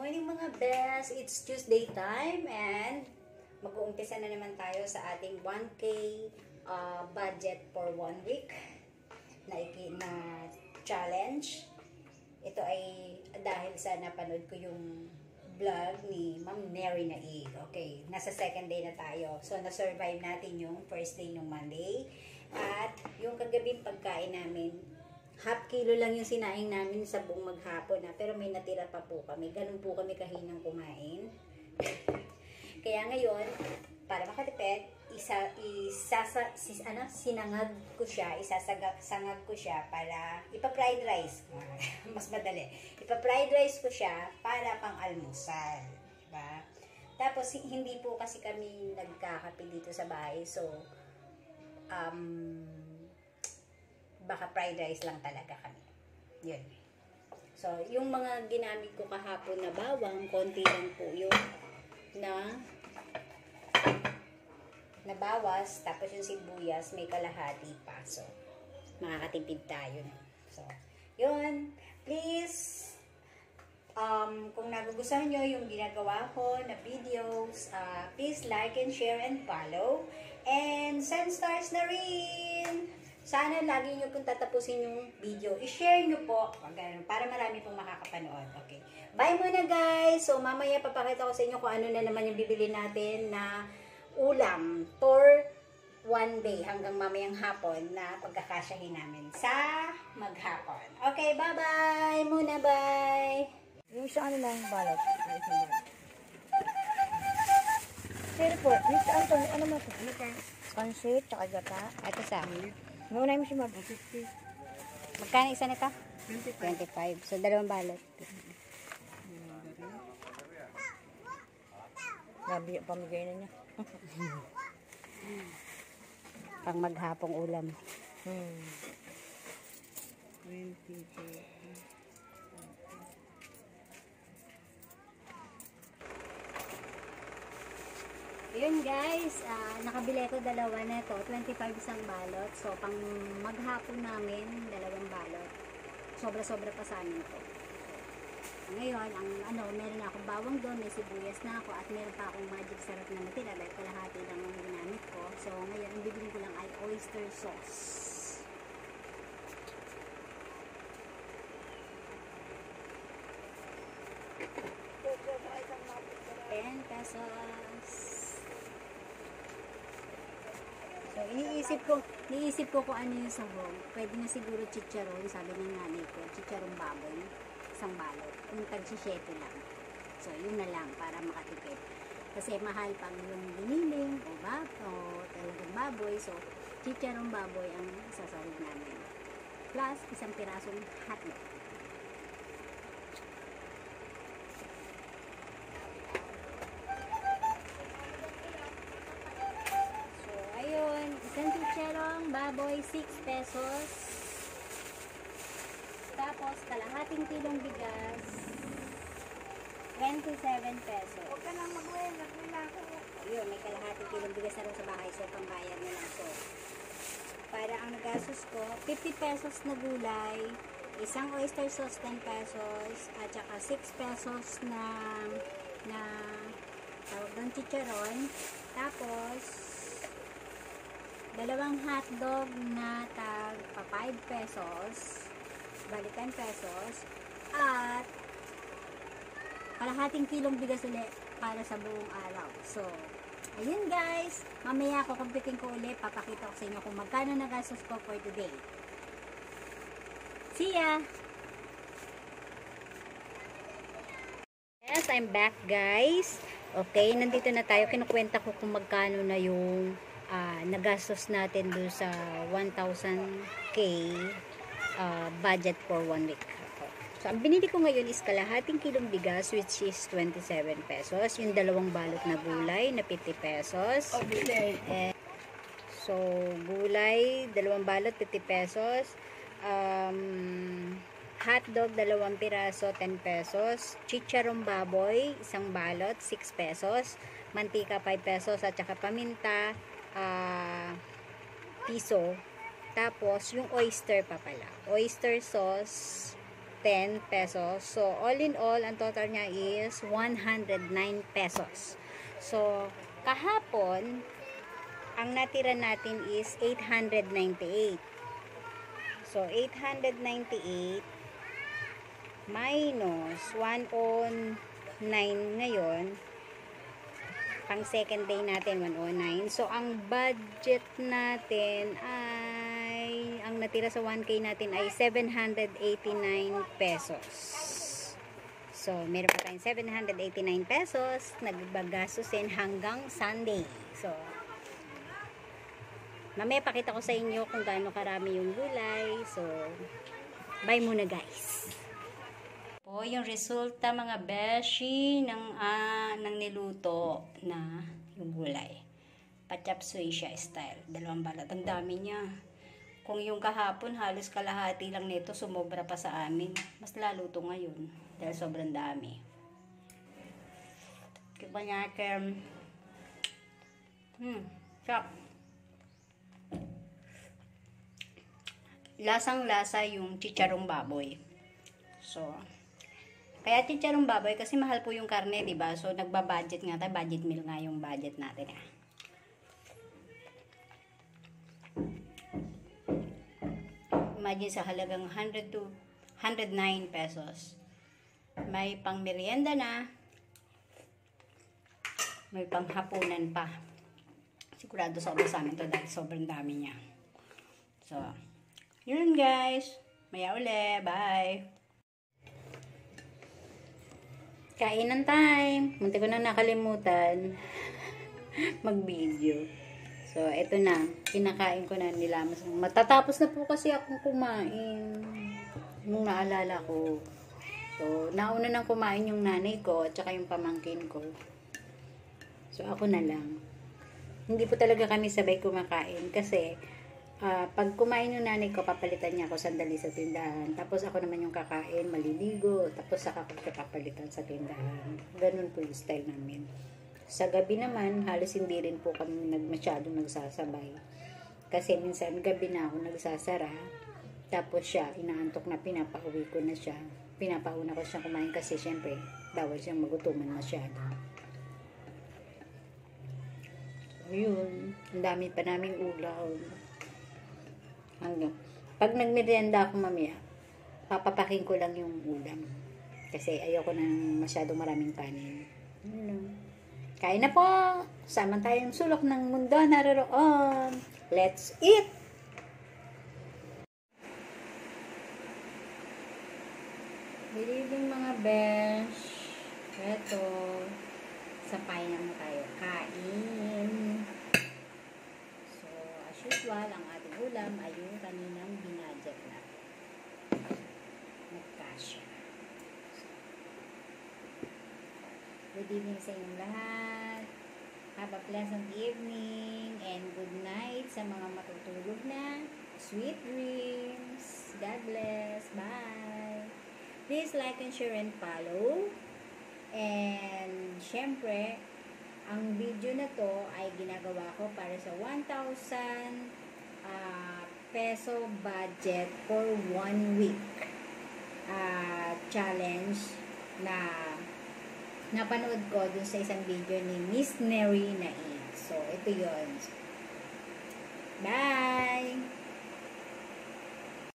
morning mga best! It's Tuesday time and mag-uumpisa na naman tayo sa ating 1K budget for 1 week na challenge. Ito ay dahil sa napanood ko yung vlog ni Ma'am Mary Naig. Okay, nasa second day na tayo. So, na-survive natin yung first day ng Monday. At yung kagabi pagkain namin, half kilo lang yung sinaing namin sa buong maghapon na, pero may natira pa po kami. Ganun po kami kahinang kumain. Kaya ngayon, para makatipid, sinangag ko siya, isasangag ko siya para ipa-fried rice. Mas madali. Ipa-fried rice ko siya para pang-almusal. Diba? Tapos, hindi po kasi kami nagkakape dito sa bahay. So, baka fried rice lang talaga kami. Yun. So, yung mga ginamit ko kahapon na bawang, konti lang po yung na bawas, tapos yung sibuyas, may kalahati pa. So, makakatipid tayo na. So, yun. Please, kung nagugustuhan nyo yung ginagawa ko na videos, please like and share and follow. And send stars na rin! Sana lagi nyo pong tatapusin yung video. I-share nyo po para marami pong makakapanood. Okay. Bye muna guys! So, mamaya papakita ko sa inyo kung ano na naman yung bibili natin na ulam for 1 day hanggang mamayang hapon na pagkakasyahin namin sa maghapon. Okay, bye-bye! Muna, bye! Yung sa ano lang balot. Pero po, Mr. Anthony, ano mo ito? Ano ka? Pansit, tsaka gata. Ito sa Maunay mo siya mag-50. magkano isa nito? 25. So, 2 balot. Gabi, pamigay na niya. Pang maghapong ulam. 22. Yun guys, nakabili ko 2 na ito, 25 isang balot. So, pang maghapon namin, 2 balot. Sobra-sobra pa sa amin to. So, ngayon, meron akong bawang doon, may sibuyas na ako, at meron pa akong magic sarap na natira dahil kalahati lang ang ginamit ko. So, ngayon, ang bibili ko lang ay oyster sauce. 10 pesos. So, iniisip ko kung ano yung sahog. Pwede na siguro chicharon, sabi ng nanay ko, chicharon baboy, isang balot. Kung tag-7 lang. So, yun na lang para makatipid. Kasi mahal pang yung giniling o talagang baboy. So, chicharon baboy ang sasahog namin. Plus, isang pirasong hotdog. Isang chicharong baboy, 6 pesos. Tapos, kalahating kilong bigas, 27 pesos. Huwag ka nang mag-uwi, nag-uwi ako. Yun, may kalahating kilong bigas na rin sa bahay, so pambayad na lang to. Para ang nagastos ko, 50 pesos na gulay, isang oyster sauce, 10 pesos, at saka 6 pesos na tawag doon chicharon. Tapos, 2 hotdog na tag pa 5 pesos, bali 10 pesos, at kalahating kilong bigas ulit para sa buong araw. So, ayun guys, mamaya kukumpitin ko ulit, papakita ko sa inyo kung magkano nagastos ko for today. See ya! Yes, I'm back guys. Okay, nandito na tayo. Kinukwenta ko kung magkano na yung nagastos natin doon sa 1,000k budget for 1 week. So, ang binili ko ngayon is kalahating kilong bigas, which is 27 pesos. Yung 2 balot na gulay na 50 pesos. So, gulay, 2 balot, 50 pesos. Hotdog, 2 piraso, 10 pesos. Chicharong baboy, 1 balot, 6 pesos. Mantika, 5 pesos. At saka paminta, piso. Tapos, yung oyster pa pala. Oyster sauce, pesos. So, all in all, ang total niya is 109 pesos. So, kahapon, ang natira natin is 898. So, 898 minus 109 ngayon, pang second day natin 109. So ang budget natin ay, ang natira sa 1K natin ay 789 pesos. So meron pa tayong 789 pesos nagbagastusin hanggang Sunday. So mamaya pakita ko sa inyo kung gaano karami yung gulay. So bye muna guys. Po yung resulta mga beshi ng niluto na yung gulay. Pa-chop suey siya style. 2 balat. Ang dami niya. Kung yung kahapon halos kalahati lang nito, sumobra pa sa amin. Mas lalo to ngayon dahil sobrang dami. Kita natin. Sarap. Lasang-lasa yung chicharong baboy. So, kaya chicharong baboy kasi mahal po yung karne, 'di ba? So nagba-budget nga tayo, budget meal nga yung budget natin. Imagine sa halagang 100 to 109 pesos. May pang merienda na. May pang hapunan pa. Sigurado sobra sa amin to dahil sobrang dami niya. So, yun guys. Maya uli. Bye. Kainan time. Munti ko na nakalimutan mag-video. So, eto na. Kinakain ko na nila. Matatapos na po kasi akong kumain. Nung naalala ko. So, nauna nang kumain yung nanay ko at saka yung pamangkin ko. So, ako na lang. Hindi po talaga kami sabay kumakain kasi pag kumain yung nanay ko, papalitan niya ako sandali sa tindahan. Tapos ako naman yung kakain, maliligo. Tapos saka ako siya papalitan sa tindahan. Ganun po yung style namin. Sa gabi naman, halos hindi rin po kami masyadong nagsasabay. Kasi minsan gabi na ako nagsasara. Tapos siya, inaantok na, pinapauwi ko na siya. Pinapauna ko siya kumain kasi syempre, bawal siyang magutuman masyado. So, yun. Ang dami pa naming ulaw. Pag nagmerienda ako mamaya, papapaking ko lang yung ulam. Kasi ayoko ng masyadong maraming kanin. Kain na po! Sama tayong sulok ng mundo naroroon. Let's eat! Good evening mga besh. Eto. Sapay naman tayo. Kain. So, as usual, ang ating ulam ay yung kaninang binadget na. Nagkasya. Good evening sa inyong lahat. Have a pleasant evening and good night sa mga matutulog na. Sweet dreams. God bless. Bye. Please like and share and follow. And syempre, ang video na to ay ginagawa ko para sa 1,000 peso budget for 1 week challenge na napanood ko dun sa isang video ni Miss Neri na So, ito yun. Bye!